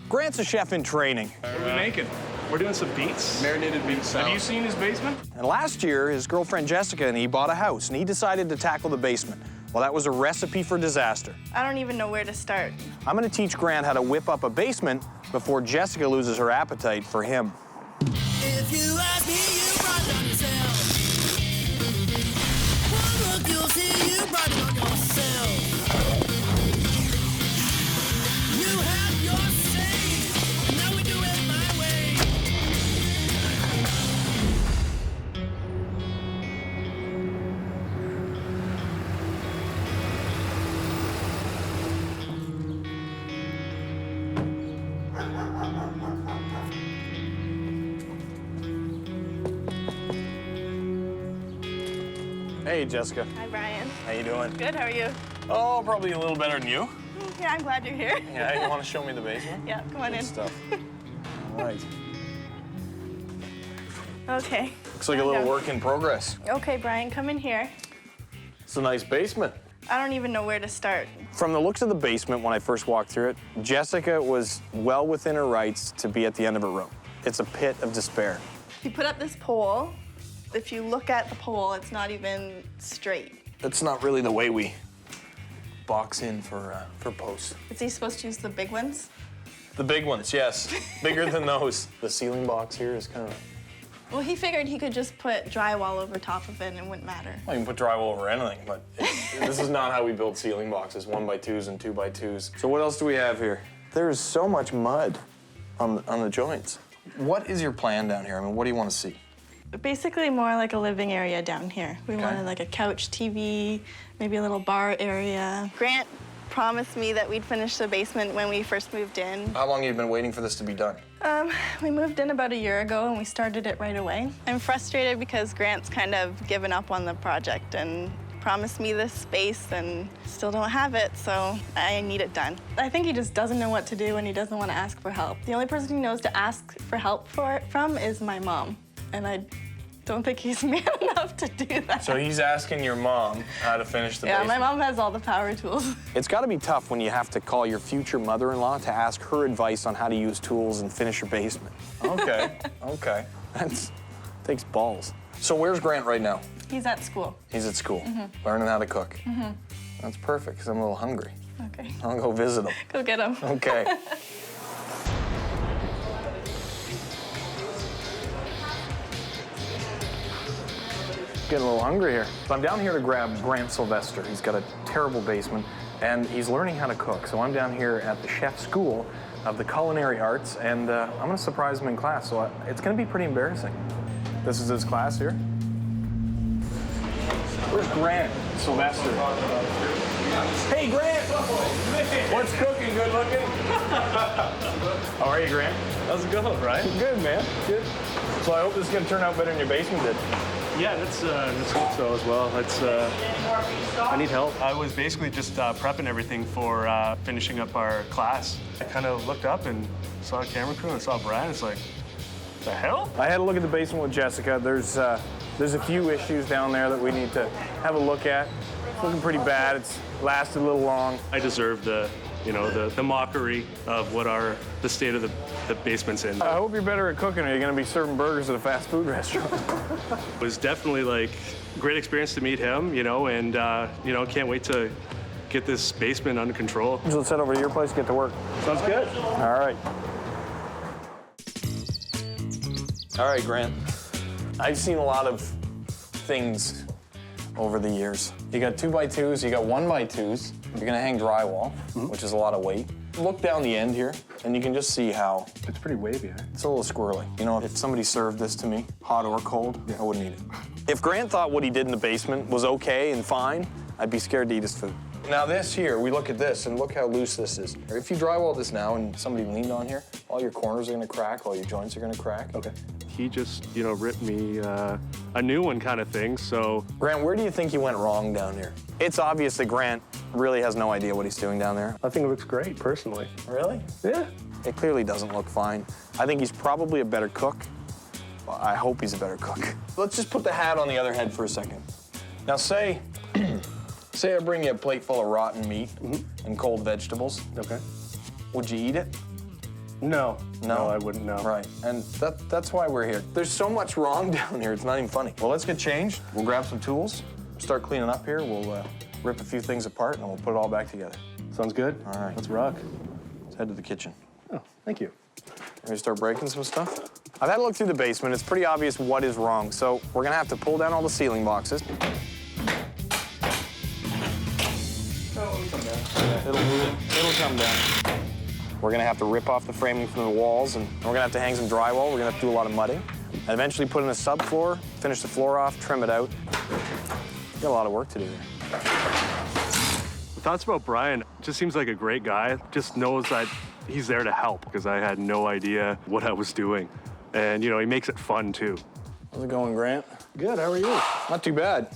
Grant's a chef in training. What are we making? We're doing some beets. Marinated beet salad. Have you seen his basement? And last year, his girlfriend Jessica and he bought a house, and he decided to tackle the basement. Well, that was a recipe for disaster. I don't even know where to start. I'm gonna teach Grant how to whip up a basement before Jessica loses her appetite for him. If you ask me, you brought it on yourself. One look, you'll see you brought it on yourself. You have your say, now we do it my way. Hey, Jessica. Hi, Brian. How you doing? Good, how are you? Oh, probably a little better than you. Yeah, I'm glad you're here. Yeah, you want to show me the basement? Yeah, come on Good in. stuff. All right. Okay. Looks like a little work in progress. Okay, Brian, come in here. It's a nice basement. I don't even know where to start. From the looks of the basement when I first walked through it, Jessica was well within her rights to be at the end of her rope. It's a pit of despair. You put up this pole. If you look at the pole, it's not even straight. That's not really the way we box in for posts. Is he supposed to use the big ones? The big ones, yes. Bigger than those. The ceiling box here is kind of... Well, he figured he could just put drywall over top of it and it wouldn't matter. Well, you can put drywall over anything, but this is not how we build ceiling boxes, 1x2s and 2x2s. So what else do we have here? There's so much mud on the joints. What is your plan down here? I mean, what do you want to see? Basically more like a living area down here. We Okay. wanted like a couch, TV, maybe a little bar area. Grant promised me that we'd finish the basement when we first moved in. How long have you been waiting for this to be done? We moved in about a year ago and we started it right away. I'm frustrated because Grant's kind of given up on the project and promised me this space and still don't have it, so I need it done. I think he just doesn't know what to do and he doesn't want to ask for help. The only person he knows to ask for help from is my mom, and I don't think he's man enough to do that. So he's asking your mom how to finish the basement. Yeah, my mom has all the power tools. It's got to be tough when you have to call your future mother-in-law to ask her advice on how to use tools and finish your basement. Okay, okay. That takes balls. So where's Grant right now? He's at school. He's at school, learning how to cook. That's perfect, because I'm a little hungry. Okay. I'll go visit him. Go get him. Okay. Getting a little hungry here. So I'm down here to grab Grant Sylvester. He's got a terrible basement, and he's learning how to cook. So I'm down here at the chef school of the culinary arts, and I'm gonna surprise him in class. So it's gonna be pretty embarrassing. This is his class here. Where's Grant Sylvester? Hey, Grant! What's cooking? Good looking? How are you, Grant? How's it going, Brian? Good, man. Good. So I hope this is gonna turn out better than your basement did. Yeah, that's hope so as well. I need help. I was basically just prepping everything for finishing up our class. I kind of looked up and saw a camera crew and saw Bryan. It's like, the hell? I had a look at the basement with Jessica. There's a few issues down there that we need to have a look at. It's looking pretty bad. It's lasted a little long. I deserve the mockery of what the state of the basement's in. I hope you're better at cooking, or you're gonna be serving burgers at a fast food restaurant. It was definitely like a great experience to meet him, and can't wait to get this basement under control. So let's head over to your place and get to work. Sounds good. All right. All right, Grant. I've seen a lot of things over the years. You got 2x2s, you got 1x2s. You're gonna hang drywall, which is a lot of weight. Look down the end here, and you can just see how It's pretty wavy, huh? it's a little squirrely. You know, if somebody served this to me, hot or cold, I wouldn't eat it. If Grant thought what he did in the basement was okay and fine, I'd be scared to eat his food. Now this here, we look at this, and look how loose this is. If you drywall this now and somebody leaned on here, all your corners are gonna crack, all your joints are gonna crack. Okay. He just, ripped me a new one kind of thing, so. Grant, where do you think you went wrong down here? It's obvious that Grant really has no idea what he's doing down there. I think it looks great, personally. Really? Yeah. It clearly doesn't look fine. I think he's probably a better cook. Well, I hope he's a better cook. Let's just put the hat on the other head for a second. Now say I bring you a plate full of rotten meat and cold vegetables. Okay. Would you eat it? No. No? I wouldn't know. Right, and that's why we're here. There's so much wrong down here, it's not even funny. Well, let's get changed. We'll grab some tools, start cleaning up here. We'll rip a few things apart, and we'll put it all back together. Sounds good. All right. Let's rock. Let's head to the kitchen. Oh, thank you. Ready to start breaking some stuff? I've had a look through the basement. It's pretty obvious what is wrong, so we're gonna have to pull down all the ceiling boxes. It'll come down. We're gonna have to rip off the framing from the walls, and we're gonna have to hang some drywall. We're gonna have to do a lot of mudding. And eventually put in a subfloor, finish the floor off, trim it out. Got a lot of work to do there. Thoughts about Bryan? Just seems like a great guy. Just knows that he's there to help, because I had no idea what I was doing. And, you know, he makes it fun, too. How's it going, Grant? Good, how are you? Not too bad.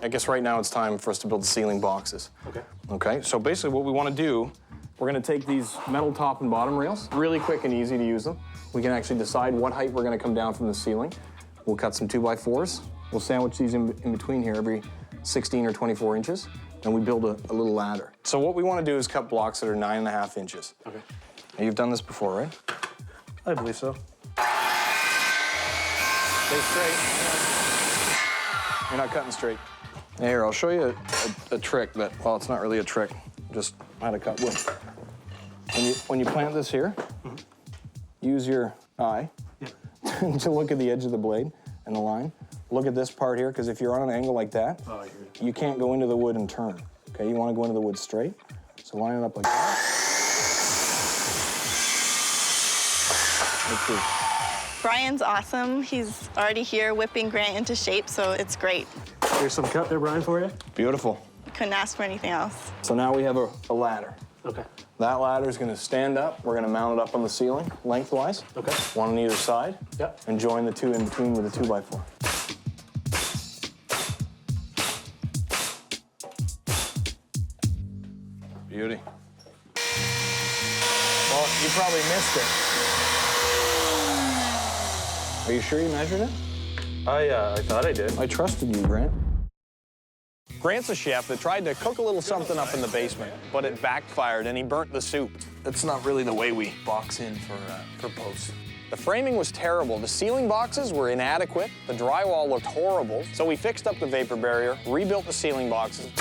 I guess right now it's time for us to build the ceiling boxes. Okay. Okay, so basically what we want to do, we're going to take these metal top and bottom rails, really quick and easy to use them. We can actually decide what height we're going to come down from the ceiling. We'll cut some 2x4s. We'll sandwich these in between here every 16 or 24 inches, and we build a little ladder. So what we want to do is cut blocks that are 9.5 inches. Okay. Now, you've done this before, right? I believe so. Stay straight. You're not cutting straight. Here, I'll show you a trick that, well, it's not really a trick, just how to cut wood. When you plant this here, use your eye to look at the edge of the blade and the line. Look at this part here, because if you're on an angle like that, you can't go into the wood and turn. Okay, you want to go into the wood straight. So line it up like that. Let's see. Bryan's awesome. He's already here whipping Grant into shape, so it's great. Here's some cut there, Bryan, for you. Beautiful. Couldn't ask for anything else. So now we have a ladder. Okay. That ladder is going to stand up. We're going to mount it up on the ceiling, lengthwise. Okay. One on either side. Yep. And join the two in between with a 2x4. Beauty. Well, you probably missed it. Are you sure you measured it? I thought I did. I trusted you, Grant. Grant's a chef that tried to cook a little something up in the basement, but it backfired and he burnt the soup. That's not really the way we box in for posts. The framing was terrible. The ceiling boxes were inadequate. The drywall looked horrible. So we fixed up the vapor barrier, rebuilt the ceiling boxes.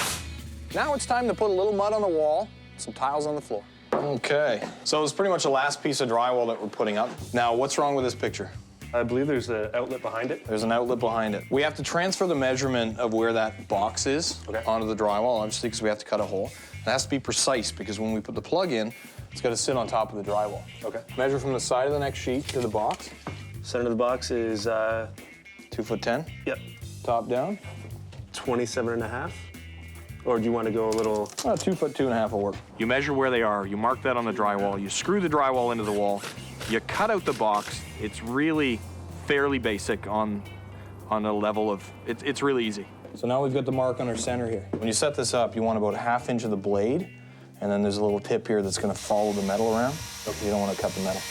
Now it's time to put a little mud on the wall, some tiles on the floor. Okay, so it's pretty much the last piece of drywall that we're putting up. Now, what's wrong with this picture? I believe there's an outlet behind it. There's an outlet behind it. We have to transfer the measurement of where that box is onto the drywall, obviously, because we have to cut a hole. It has to be precise, because when we put the plug in, it's got to sit on top of the drywall. Okay. Measure from the side of the next sheet to the box. Center of the box is 2'10". Yep. Top down. 27.5. Or do you want to go a little? 2'2.5" will work. You measure where they are. You mark that on the drywall. You screw the drywall into the wall. You cut out the box. It's really fairly basic on a level of, it's really easy. So now we've got the mark on our center here. When you set this up, you want about a 1/2 inch of the blade, and then there's a little tip here that's going to follow the metal around. Okay. You don't want to cut the metal.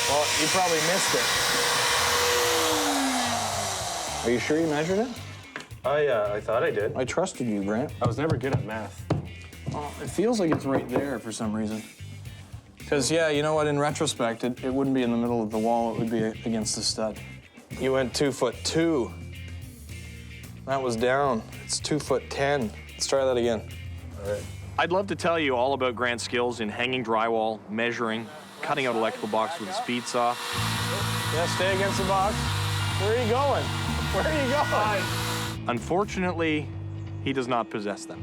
Well, you probably missed it. Are you sure you measured it? I thought I did. I trusted you, Grant. I was never good at math. It feels like it's right there for some reason. Because, yeah, you know what, in retrospect, it wouldn't be in the middle of the wall, it would be against the stud. You went 2'2". That was down. It's 2'10". Let's try that again. All right. I'd love to tell you all about Grant's skills in hanging drywall, measuring, cutting out electrical box with a speed saw. Yeah, stay against the box. Where are you going? Where are you going? Unfortunately, he does not possess them.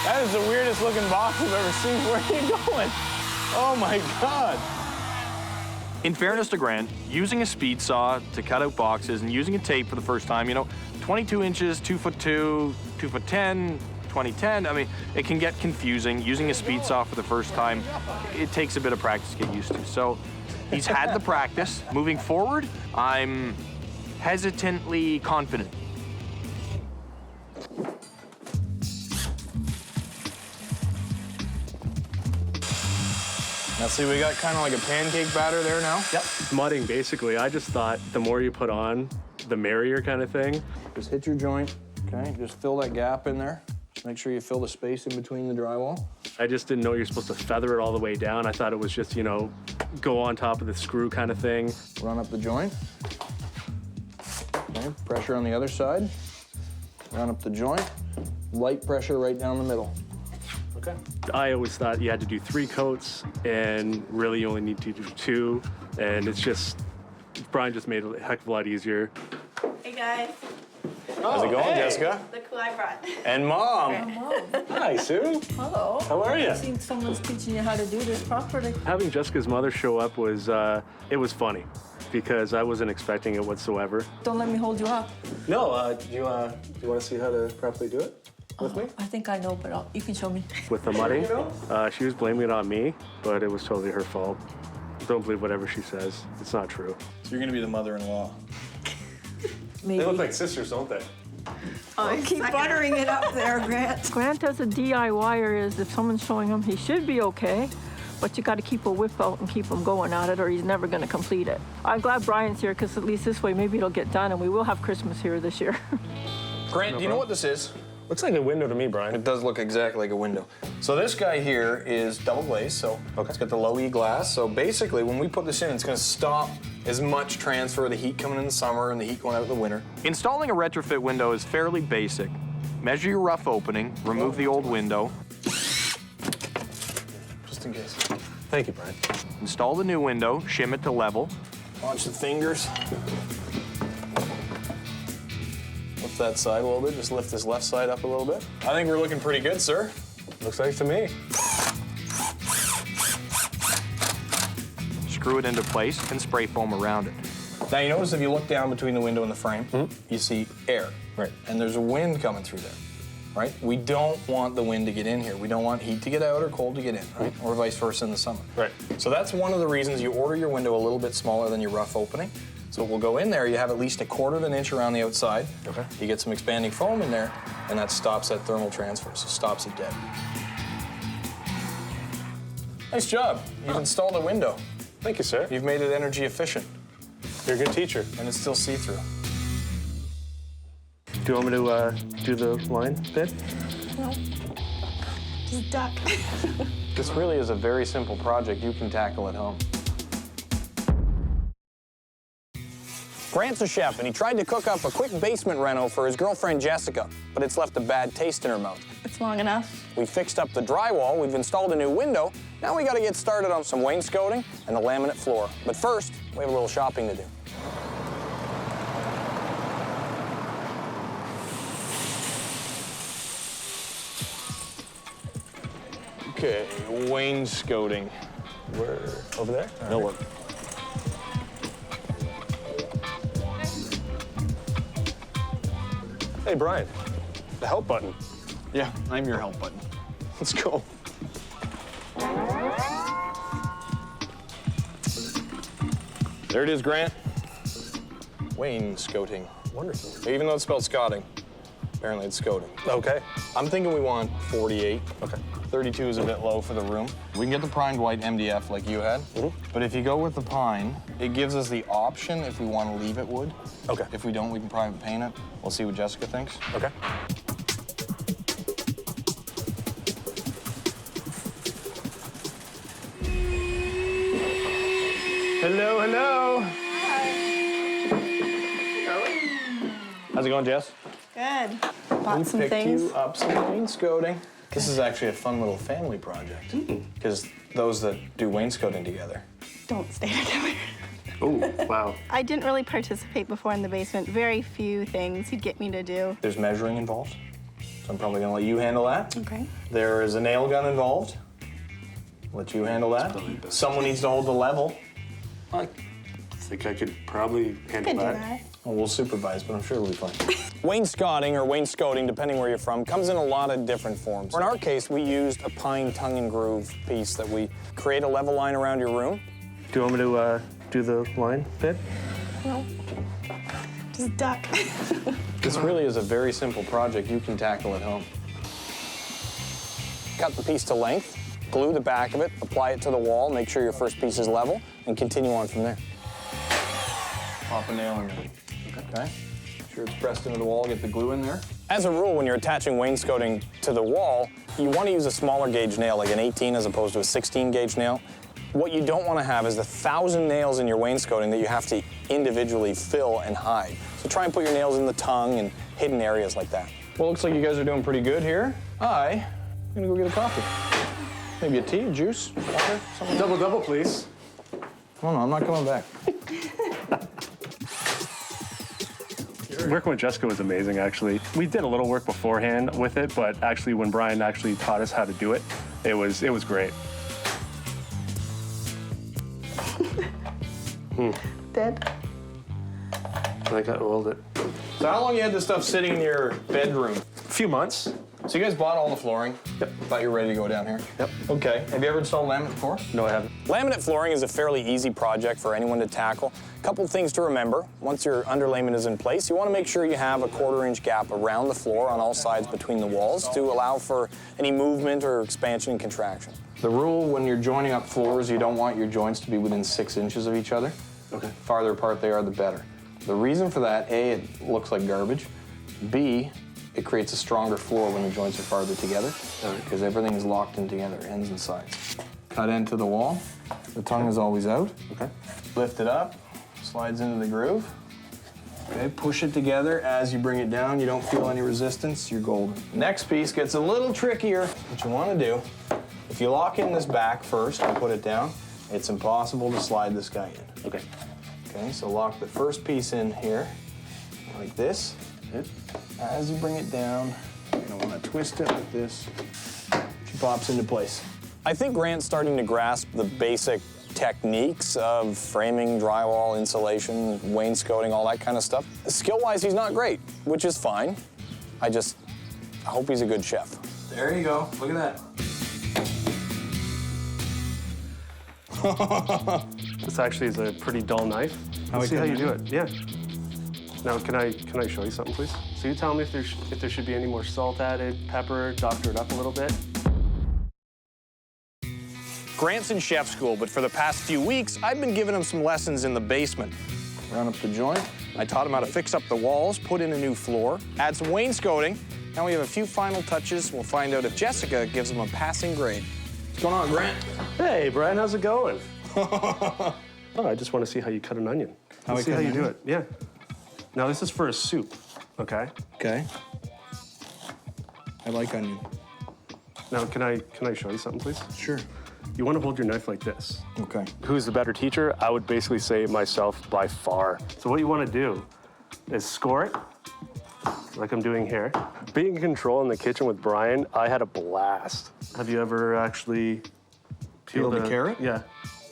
That is the weirdest looking box I've ever seen. Where are you going? Oh my God. In fairness to Grant, using a speed saw to cut out boxes and using a tape for the first time, you know, 22 inches, 2'2", 2'10", 2010, I mean, it can get confusing. Using a speed saw for the first time, it takes a bit of practice to get used to. So he's had the practice. Moving forward, I'm hesitantly confident. Now see, we got kind of like a pancake batter there now. Yep. Mudding, basically. I just thought the more you put on, the merrier kind of thing. Just hit your joint, okay? Just fill that gap in there. Make sure you fill the space in between the drywall. I just didn't know you're supposed to feather it all the way down. I thought it was just, you know, go on top of the screw kind of thing. Run up the joint. Okay, pressure on the other side. Run up the joint. Light pressure right down the middle. Okay. I always thought you had to do 3 coats, and really you only need to do 2. And it's just, Bryan just made it a heck of a lot easier. Hey guys, How's it going, Jessica? look who I brought. And Mom. Hi, Sue. Hello. How are you? I think someone's teaching you how to do this properly. Having Jessica's mother show up was, it was funny because I wasn't expecting it whatsoever. Don't let me hold you up. No, do you want to see how to properly do it with me? I think I know, but you can show me. With the mudding, she was blaming it on me, but it was totally her fault. Don't believe whatever she says. It's not true. So you're gonna be the mother-in-law. Maybe. They look like sisters, don't they? Oh, keep buttering it up there, Grant. Grant as a DIYer is if someone's showing him, he should be okay, but you got to keep a whip out and keep him going at it or he's never going to complete it. I'm glad Bryan's here because at least this way maybe it'll get done and we will have Christmas here this year. Grant, do you know what this is? Looks like a window to me, Bryan. It does look exactly like a window. So this guy here is double glazed, so it's got the low E glass. So basically, when we put this in, it's gonna stop as much transfer of the heat coming in the summer and the heat going out in the winter. Installing a retrofit window is fairly basic. Measure your rough opening, remove the old window. Just in case. Thank you, Bryan. Install the new window, shim it to level. Launch the fingers. Lift that side a little bit, just lift this left side up a little bit. I think we're looking pretty good, sir. Looks like to me. Screw it into place and spray foam around it. Now you notice if you look down between the window and the frame, you see air. Right. And there's a wind coming through there, right? We don't want the wind to get in here. We don't want heat to get out or cold to get in, right? Or vice versa in the summer. Right. So that's one of the reasons you order your window a little bit smaller than your rough opening. So it will go in there, you have at least 1/4 of an inch around the outside. Okay. You get some expanding foam in there, and that stops that thermal transfer, so stops it dead. Nice job. You've installed a window. Thank you, sir. You've made it energy efficient, You're a good teacher. and it's still see-through. Do you want me to do the line bit? No. Just duck. This really is a very simple project you can tackle at home. Grant's a chef, and he tried to cook up a quick basement reno for his girlfriend, Jessica, but it's left a bad taste in her mouth. It's long enough. We fixed up the drywall, we've installed a new window, now we gotta get started on some wainscoting and the laminate floor. But first, we have a little shopping to do. Okay, wainscoting. Where? Over there? No one. Hey, Bryan. The help button. Yeah, I'm your help button. Let's go. There it is, Grant. Wainscoting. Wonderful. Even though it's spelled scotting, apparently it's scoting. Okay. I'm thinking we want 48. Okay. 32 is a bit low for the room. We can get the primed white MDF like you had, but if you go with the pine, it gives us the option if we want to leave it wood. Okay. If we don't, we can private paint it. We'll see what Jessica thinks. Okay. Hello, hello. How's it going, Jess? Good. Bought some Picked things. you up some wainscoting. This is actually a fun little family project because those that do wainscoting together. Don't stay together. Oh, wow. I didn't really participate before in the basement. Very few things he'd get me to do. There's measuring involved, so I'm probably gonna let you handle that. Okay. There is a nail gun involved. Let you handle that. Someone needs to hold the level. I think I could probably handle Could do that. that. Well, we'll supervise, but I'm sure it'll be fine. Wainscoting or wainscoting, depending where you're from, comes in a lot of different forms. In our case, we used a pine tongue and groove piece that we create a level line around your room. Do you want me to do the line bit? No. Just duck. This really is a very simple project you can tackle at home. Cut the piece to length, glue the back of it, apply it to the wall, make sure your first piece is level, and continue on from there. Pop a nail in there. Okay? Make sure it's pressed into the wall, get the glue in there. As a rule, when you're attaching wainscoting to the wall, you want to use a smaller gauge nail, like an 18 as opposed to a 16 gauge nail. What you don't want to have is the 1,000 nails in your wainscoting that you have to individually fill and hide. So try and put your nails in the tongue and hidden areas like that. Well, looks like you guys are doing pretty good here. I'm gonna go get a coffee. Maybe a tea, juice, water, something. Double, please. Oh no, I'm not coming back. Working with Jessica was amazing, actually. We did a little work beforehand with it, but actually when Bryan actually taught us how to do it, it was great. Dead. I think I rolled it. So how long you had this stuff sitting in your bedroom? A few months. So you guys bought all the flooring? Yep. Thought you were ready to go down here? Yep. Okay. Have you ever installed laminate before? No, I haven't. Laminate flooring is a fairly easy project for anyone to tackle. A couple things to remember. Once your underlayment is in place, you want to make sure you have a 1/4-inch gap around the floor on all sides between the walls to allow for any movement or expansion and contraction. The rule when you're joining up floors, you don't want your joints to be within 6 inches of each other. Okay. Farther apart they are, the better. The reason for that, A, it looks like garbage. B, it creates a stronger floor when the joints are farther together because everything is locked in together, ends and sides. Cut into the wall. The tongue is always out. Okay. Lift it up, slides into the groove. Okay, push it together. As you bring it down, you don't feel any resistance, you're golden. Next piece gets a little trickier. What you want to do, if you lock in this back first and put it down, it's impossible to slide this guy in. Okay. Okay, so lock the first piece in here, like this. Good. As you bring it down, you're gonna wanna twist it like this. She pops into place. I think Grant's starting to grasp the basic techniques of framing, drywall, insulation, wainscoting, all that kind of stuff. Skill-wise, he's not great, which is fine. I hope he's a good chef. There you go, look at that. This actually is a pretty dull knife. Let's see how you do it. Yeah. Now, can I show you something, please? So you tell me if there should be any more salt added, pepper, doctor it up a little bit. Grant's in chef school, but for the past few weeks, I've been giving him some lessons in the basement. Run up the joint. I taught him how to fix up the walls, put in a new floor, add some wainscoting. Now we have a few final touches. We'll find out if Jessica gives him a passing grade. What's going on, Grant? Hey, Bryan, how's it going? Oh, I just want to see how you cut an onion. Let's see how you do it. Yeah. Now this is for a soup, okay? Okay. I like onion. Now can I show you something, please? Sure. You want to hold your knife like this. Okay. Who's the better teacher? I would basically say myself by far. So what you want to do is score it, like I'm doing here. Being in control in the kitchen with Bryan, I had a blast. Have you ever actually Peeled a carrot? Yeah.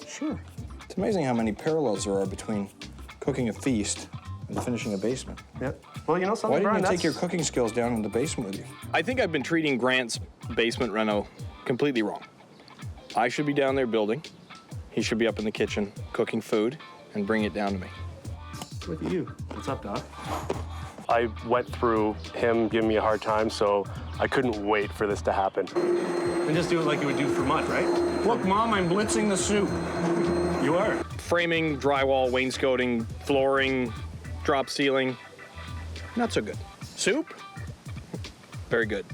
Sure. It's amazing how many parallels there are between cooking a feast and finishing a basement. Yeah. Well, you know something, Why didn't Bryan, you take your cooking skills down in the basement with you? I think I've been treating Grant's basement reno completely wrong. I should be down there building. He should be up in the kitchen cooking food and bring it down to me. Look at you. What's up, Doc? I went through him giving me a hard time, so I couldn't wait for this to happen. And just do it like you would do for mud, right? Look, Mom, I'm blitzing the soup. You are. Framing, drywall, wainscoting, flooring, drop ceiling. Not so good. Soup? Very good.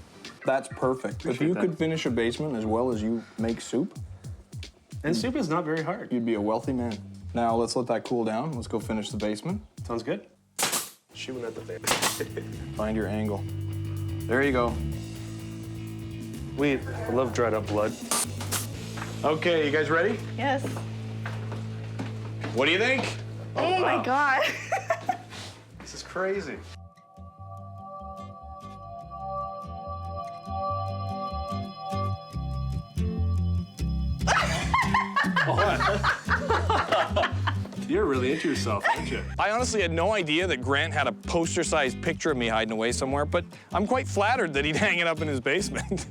That's perfect. If you could finish a basement as well as you make soup, and soup is not very hard. you'd be a wealthy man. Now let's let that cool down. Let's go finish the basement. Sounds good. Shooting at the thing. Find your angle. There you go. I love dried up blood. Okay, you guys ready? Yes. What do you think? Oh my God. This is crazy. You're really into yourself, aren't you? I honestly had no idea that Grant had a poster-sized picture of me hiding away somewhere, but I'm quite flattered that he'd hang it up in his basement.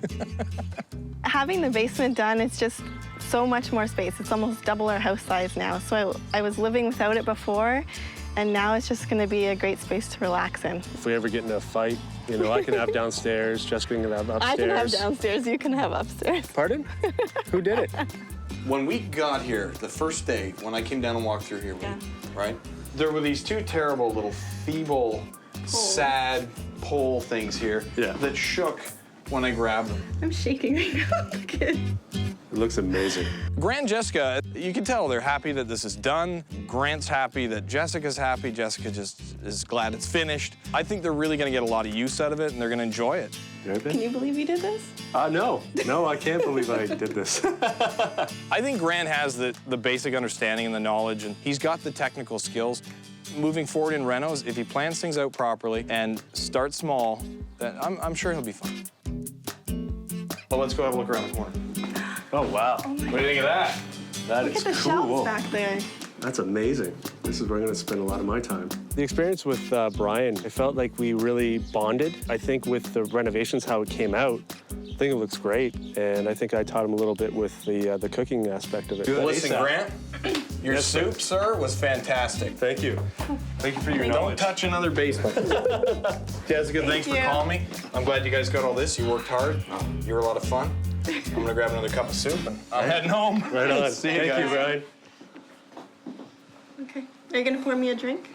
Having the basement done, it's just so much more space. It's almost double our house size now. So I was living without it before, and now it's just gonna be a great space to relax in. If we ever get in a fight, you know, I can have downstairs, Jessica can have upstairs. I can have downstairs, you can have upstairs. Pardon? Who did it? When we got here, the first day, when I came down and walked through here, right? There were these two terrible little feeble, sad pole things here that shook when I grabbed them. I'm shaking right now. Look at it. It looks amazing. Grant and Jessica, you can tell they're happy that this is done. Grant's happy that Jessica's happy. Jessica just is glad it's finished. I think they're really gonna get a lot of use out of it and they're gonna enjoy it. Can you believe you did this? No, I can't believe I did this. I think Grant has the basic understanding and the knowledge, and he's got the technical skills. Moving forward in renos, if he plans things out properly and starts small, then I'm sure he'll be fine. Well, let's go have a look around the corner. Oh, wow. Oh my What do you think of that? That Look is at the cool. shelves back there. That's amazing. This is where I'm going to spend a lot of my time. The experience with Bryan, I felt like we really bonded. I think with the renovations, how it came out, I think it looks great. And I think I taught him a little bit with the cooking aspect of it. Listen, Grant, your soup, sir, was fantastic. Thank you. Thank you for your Don't knowledge. touch another basement. Jessica, thanks for you. calling me. I'm glad you guys got all this. You worked hard. You were a lot of fun. I'm gonna grab another cup of soup and I'm heading home. Right on. See you Thank guys. you, Bryan. Okay. Are you gonna pour me a drink?